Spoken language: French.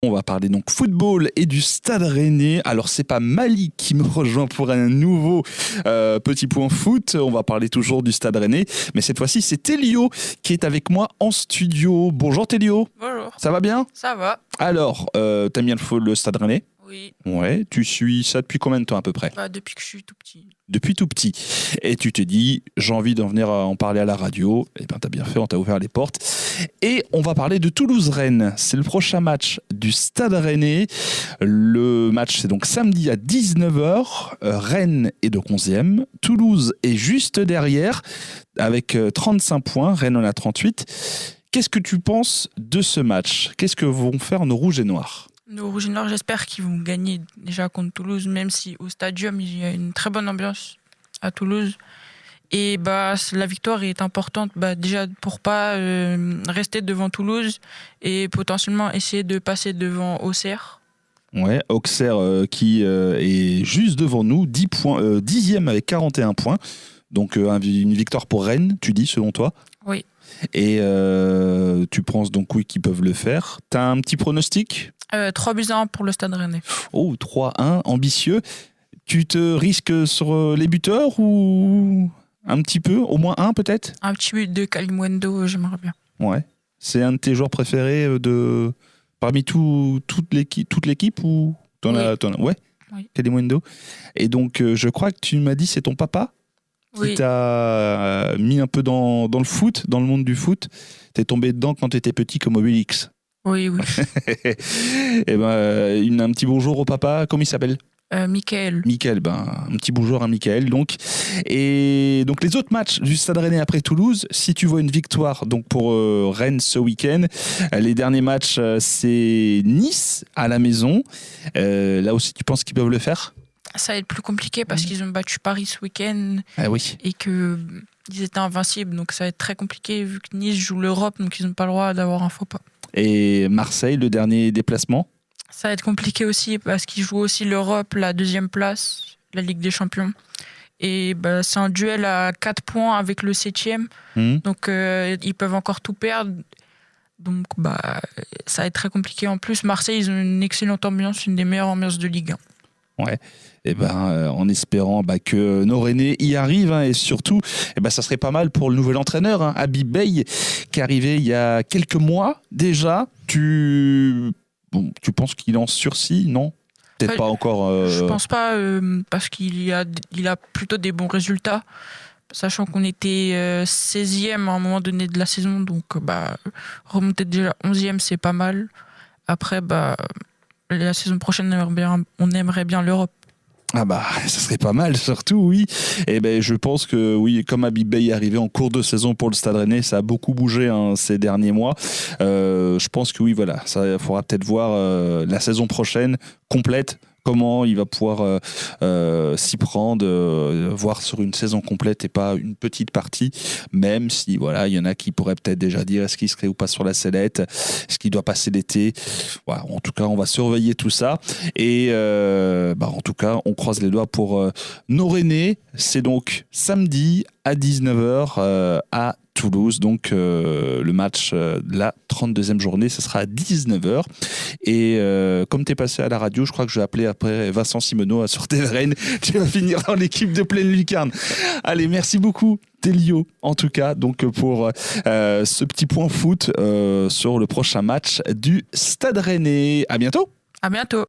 On va parler donc football et du Stade Rennais. Alors c'est pas Malik qui me rejoint pour un nouveau petit point foot. On va parler toujours du Stade Rennais, mais cette fois-ci c'est Télio qui est avec moi en studio. Bonjour Télio. Bonjour. Ça va bien ? Ça va. Alors, t'aimes bien le Stade Rennais ? Oui. Ouais. Tu suis ça depuis combien de temps à peu près ? Depuis que je suis tout petit. Depuis tout petit. Et tu t'es dit, j'ai envie d'en venir en parler à la radio. Eh bien, t'as bien fait, on t'a ouvert les portes. Et on va parler de Toulouse-Rennes. C'est le prochain match du Stade Rennais. Le match, c'est donc samedi à 19h. Rennes est de 11e. Toulouse est juste derrière, avec 35 points. Rennes en a 38. Qu'est-ce que tu penses de ce match ? Qu'est-ce que vont faire nos rouges et noirs ? Nos Rouges et Noirs, j'espère qu'ils vont gagner déjà contre Toulouse, même si au Stadium, il y a une très bonne ambiance à Toulouse. Et la victoire est importante déjà pour pas rester devant Toulouse et potentiellement essayer de passer devant Auxerre. Ouais, Auxerre qui est juste devant nous, 10e avec 41 points. Donc une victoire pour Rennes, tu dis, selon toi ? Oui. Et tu penses donc oui qu'ils peuvent le faire. T'as un petit pronostic ? 3-1 pour le Stade Rennais. Oh, 3-1, ambitieux. Tu te risques sur les buteurs ou un petit peu ? Au moins un peut-être ? Un petit but de Kalimundo, j'aimerais bien. Ouais. C'est un de tes joueurs préférés parmi toute l'équipe ou ouais. Oui. Kalimundo. Et donc je crois que tu m'as dit c'est ton papa qui t'a mis un peu dans le foot, dans le monde du foot. T'es tombé dedans quand t'étais petit comme Obélix. Oui. Et un petit bonjour au papa. Comment il s'appelle ? Michael. Michael, un petit bonjour à Michael. Donc. Et donc les autres matchs du Stade Rennais après Toulouse, si tu vois une victoire donc pour Rennes ce week-end, les derniers matchs c'est Nice à la maison. Là aussi tu penses qu'ils peuvent le faire ? Ça va être plus compliqué parce qu'ils ont battu Paris ce week-end. Ah oui. Et qu'ils étaient invincibles. Donc ça va être très compliqué vu que Nice joue l'Europe, donc ils n'ont pas le droit d'avoir un faux pas. Et Marseille, le dernier déplacement ? Ça va être compliqué aussi parce qu'ils jouent aussi l'Europe, la 2e place, la Ligue des Champions. Et c'est un duel à 4 points avec le 7e. Donc ils peuvent encore tout perdre. Donc ça va être très compliqué. En plus, Marseille, ils ont une excellente ambiance, une des meilleures ambiances de Ligue 1. Ouais, et en espérant que nos Rennais y arrivent et surtout, ça serait pas mal pour le nouvel entraîneur, Habib Beye, qui est arrivé il y a quelques mois déjà. Tu penses qu'il est en sursis, non ? Peut-être pas encore. Je pense pas parce qu'il a plutôt des bons résultats, sachant qu'on était 16e à un moment donné de la saison, donc remonter déjà 11e, c'est pas mal. Après, la saison prochaine, on aimerait bien l'Europe. Ah ça serait pas mal, surtout, oui. Et je pense que, oui, comme Habib Beye est arrivé en cours de saison pour le Stade Rennais, ça a beaucoup bougé ces derniers mois. Je pense que, oui, voilà, ça faudra peut-être voir la saison prochaine complète, comment il va pouvoir s'y prendre, voir sur une saison complète et pas une petite partie, même si voilà, il y en a qui pourraient peut-être déjà dire est-ce qu'il serait ou pas sur la sellette, est-ce qu'il doit passer l'été. Voilà, en tout cas, on va surveiller tout ça et en tout cas, on croise les doigts pour nos Rennais. C'est donc samedi à 19h à Toulouse, donc le match de la 32e journée, ce sera à 19h. Et comme tu es passé à la radio, je crois que je vais appeler après Vincent Simoneau à Sortez Rennes. Tu vas finir dans l'équipe de Pleine Lucarne. Allez, merci beaucoup Télio, en tout cas, donc pour ce petit point foot sur le prochain match du Stade Rennais. À bientôt. À bientôt.